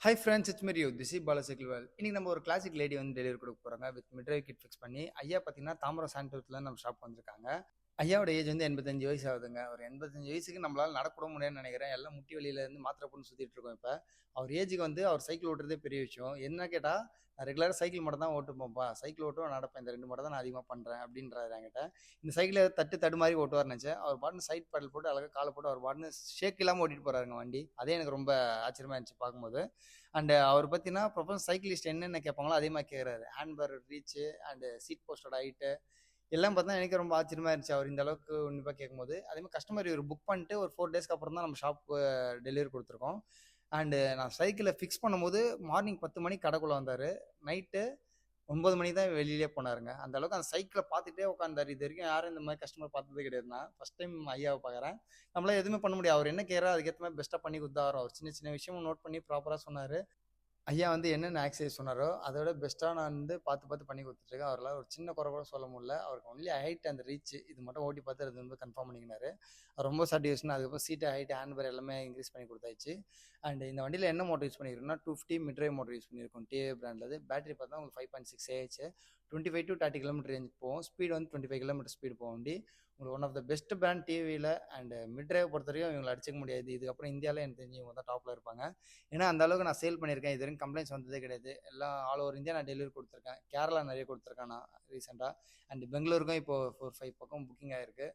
High friends, it's me you this is பாலசைக்கிள் வேல். இன்னைக்கு நம்ம ஒரு கிளாசிக் லேடி வந்து டெலிவரி கொடுக்க போறாங்க வித் மிட்ரைவ் கிட் ஃபிக்ஸ் பண்ணி. ஐயா பார்த்தீங்கன்னா தாம்பரம் சாண்டோத்தில் நம்ம ஷாப் வந்திருக்காங்க. ஐயாவோட ஏஜ் வந்து 85 வயசு ஆகுதுங்க. ஒரு 85 வயசுக்கு நம்மளால நடக்கூட முடியாதுன்னு நினைக்கிறேன். எல்லாம் முட்டி வலியில இருந்து மாத்திரை போட்டு சுத்திட்டு இருக்கோம் இப்போ. அவர் ஏஜுக்கு வந்து அவர் சைக்கிள் ஓட்டுறதே பெரிய விஷயம். என்ன கேட்டால், நான் ரெகுலராக சைக்கிள் மட்டும் தான் ஓட்டுப்போம்ப்பா, சைக்கிள் ஓட்டுவேன் நடப்பேன், இந்த ரெண்டு மட்டும் தான் நான் அதிகமாக பண்ணுறேன் அப்படின்றாரு என்கிட்ட. இந்த சைக்கிளை தடுமாறி ஓட்டுவார்னு நினச்சேன். அவர் பாட்டுன்னு சைட் பேடல் போட்டு அழகாக காலை போட்டு அவர் பாட்டுன்னு ஷேக் இல்லாமல் ஓட்டிட்டு போறாருங்க வண்டி. அதே எனக்கு ரொம்ப ஆச்சரியமா இருந்துச்சு பார்க்கும்போது. அண்ட் அவர் பார்த்தீங்கன்னா ப்ரொஃபஷனல் சைக்கிளிஸ்ட் என்னென்ன கேட்பாங்களோ அதே மாதிரி கேட்குறாரு. ஹேண்ட்பர் ரீச்சு அண்ட் சீட் போஸ்டோட ஹைட்டு எல்லாம் பார்த்தா எனக்கு ரொம்ப ஆச்சரியமா இருந்துச்சு. அவர் இந்த அளவுக்கு உன்னிப்பாக கேட்கும்போது, அதே மாதிரி கஸ்டமர் இவர் புக் பண்ணிட்டு ஒரு 4 டேஸ்க்கு அப்புறம் தான் நம்ம ஷாப் டெலிவரி கொடுத்துருக்கோம். அண்டு நான் சைக்கிளை ஃபிக்ஸ் பண்ணும்போது மார்னிங் 10 மணிக்கு கடைக்குள்ளே வந்தார். நைட்டு 9 மணிக்கு தான் வெளியிலே போனாருங்க. அந்த அளவுக்கு அந்த சைக்கிளை பார்த்துட்டே உட்காந்தாரு. இது வரைக்கும் யாரும் இந்த மாதிரி கஸ்டமர் பார்த்ததே கிடையாதுண்ணா. ஃபர்ஸ்ட் டைம் ஐயாவை பார்க்குறேன். நம்மளால எதுவுமே பண்ண முடியாது. அவர் என்ன கேட்குறாரோ அதுக்கேற்ற மாதிரி பெஸ்ட்டாக பண்ணி கொடுத்தாரு. அவர் சின்ன சின்ன விஷயமும் நோட் பண்ணி ப்ராப்பராக சொன்னார். ஐயா வந்து என்னென்ன எக்சர்சைஸ் சொன்னாரோ, அதோட பெஸ்ட்டா நான் வந்து பார்த்து பண்ணி குடுத்துட்டுருக்கேன். அவரால ஒரு சின்ன குறை கூட சொல்ல முடியல. அவருக்கு ஒன்லி ஹைட் அண்ட் ரீச் இது மட்டும் ஓட்டி பார்த்து அது வந்து கன்ஃபார்ம் பண்ணிக்கினாரு. அவர் ரொம்ப சாட்டிஸ்ஃபேக்ஷன். அதுக்கப்புறம் சீட்டு ஹைட், ஹேண்ட் பேர் எல்லாமே இன்க்ரீஸ் பண்ணி குடுத்தாச்சு. அண்ட் இந்த வண்டியில என்ன மோட்டர் யூஸ் பண்ணியிருக்கோம்னா, 250 மிட் டிரைவ் மோட்டர் யூஸ் பண்ணியிருக்கோம். டிஏ பிராண்ட்ல அது. பேட்டரி பார்த்தா உங்களுக்கு 5.6 ஏஹெச் 25 to 30 கிலோமீட்டர் ரேஞ்ச் போகும். ஸ்பீடு வந்து 25 கிலோமீட்டர் ஸ்பீடு போகும் வண்டி. உங்களுக்கு one of the best brand டிவியில். அண்ட் மிட் டிரைவ் பொறுத்தவரைக்கும் இவங்களை அடிச்சிக்க முடியாது. இதுக்கப்புறம் இந்தியாவில் எனக்கு தெரிஞ்சு இவங்க தான் டாப்பில் இருப்பாங்க. ஏன்னா அந்த அளவுக்கு நான் சேல் பண்ணியிருக்கேன். இது வரைக்கும் கம்ப்ளைண்ட்ஸ் வந்ததே கிடையாது. எல்லாம் ஆல் ஓவர் இந்தியா நான் டெலிவரி கொடுத்துருக்கேன். கேரளா நிறைய கொடுத்துருக்கேன் நான் ரீசெண்டாக. அண்ட் பெங்களூருக்கும் இப்போ 4-5 பக்கம் புக்கிங் ஆகிருக்கு.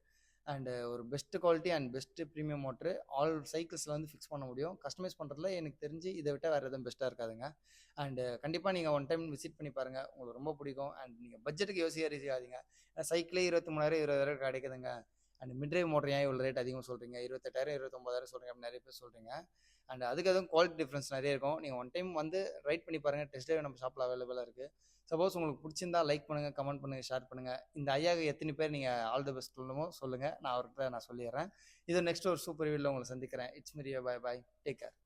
அண்ட் ஒரு best quality and best premium motor all சைக்கிள்ஸில் வந்து ஃபிக்ஸ் பண்ண முடியும். கஸ்டமைஸ் பண்ணுறதுல எனக்கு தெரிஞ்சு இதை விட்டால் வேறு எதுவும் பெஸ்ட்டாக இருக்காதுங்க. அண்ட் கண்டிப்பாக நீங்கள் ஒன் டைம் விசிட் பண்ணி பாருங்கள், உங்களுக்கு ரொம்ப பிடிக்கும். அண்ட் நீங்கள் பட்ஜெட்டுக்கு யோசிக்காதீங்க. சைக்கிளே 23,000 20,000 கிடைக்குதுங்க. அண்ட் மிட்ரைவ் மோட்டர் ஏன் இவ்வளோ ரேட் அதிகமாக சொல்கிறீங்க, 28,000 29,000 சொல்கிறீங்க அப்படின்னு நிறைய பேர் சொல்கிறீங்க. அண்ட் அதுக்கு எதுவும் குவாலிட்டி டிஃப்ரென்ஸ் நிறைய இருக்கும். நீங்கள் ஒன் டைம் வந்து ரைட் பண்ணி பாருங்கள். டெஸ்ட் ட்ரைவ் நம்ம ஷாப்பில் அவைலபிளாக இருக்குது. சப்போஸ் உங்களுக்கு பிடிச்சிருந்தா லைக் பண்ணுங்கள், கமெண்ட் பண்ணுங்கள், ஷேர் பண்ணுங்கள். இந்த ஐயாவுக்கு எத்தனை பேர் நீங்கள் ஆல் த பெஸ்ட் சொல்லணுமோ சொல்லுங்கள். நான் அவர்கிட்ட நான் சொல்லிடுறேன். இது நெக்ஸ்ட் ஒரு சூப்பர் வீடியோவில் உங்களை சந்திக்கிறேன். It's me Riya. Bye bye. Take care.